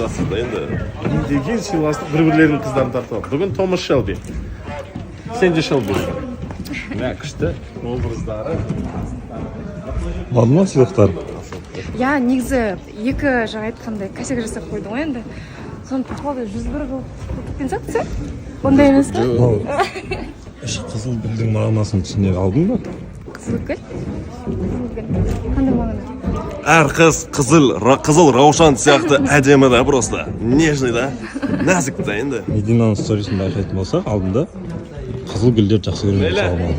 сыйластық та енді. Деген сыйластық бір-бірлерінің қыздарын тартып алды. Бүгін Томас Шелби. Сэнди Шелби. Мә, күшті образдары. Алды ма сыйлықтар? Я негізі екі жаңа айтқандай косяк жасап қойды ғой енді. Соны тақпалды 101 қылып кеткен сияқты. Ондай емес па? Қызыл гүлдің мағынасын түсіне алдың ба? Қызыл гүл? Қандай мағына? Әр қыз қызыл раушан сияқты әдемі да просто. Нежный да. Нәзік та енді. Мединаның сторисін байқайтын болсақ, алдында қызыл гүлдер жақсы көрмейді салмады.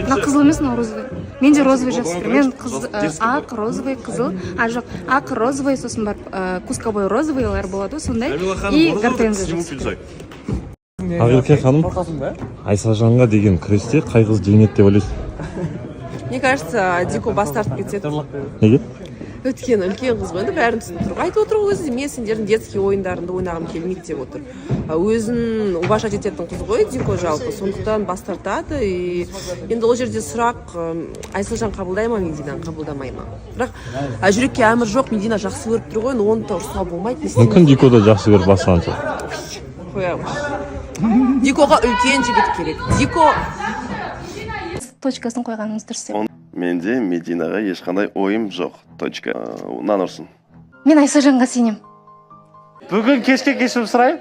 Мына қызыл емес, мына розовый. Мен де розовый жақсы көремін. Мен ақ, розовый, қызыл. А жоқ, ақ, розовый, сосын бар кускобой розовыйлар болады, сондай. И гортензия жақсы көремін. Ақерке ханым, Айсажанға деген күресте қай қыз жеңеді деп ойлайсыз? Мне кажется, Дико бас тартып кетеді. Неге? Өйткені үлкен қыз ғой, енді бәрін түсініп тұр. Айтып отыр ғой өзі, мен сендердің детский ойындарында ойнағым келмейді деп отыр. Өзін уважать ететін қыз ғой Дико жалпы, сондықтан бас тартады. Енді ол жерде сұрақ, Айсажан қабылдай ма, Мединаны қабылдамай ма? Бірақ жүрекке әмір жоқ, Медина жақсы көріп тұр ғой, оны да ұрысуға болмайды. Мүмкін Дико да жақсы көріп басқан шығар. Қоямыз. Дикоға үлкен жігіт керек. Дико Точкасын қойғаныңыз дұрыс деп. Менде Мединаға ешқандай ойым жоқ. Точка. Нан ұрсын. Мен Айсажанға сенем. Бүгін кешке кешірім сұрайын.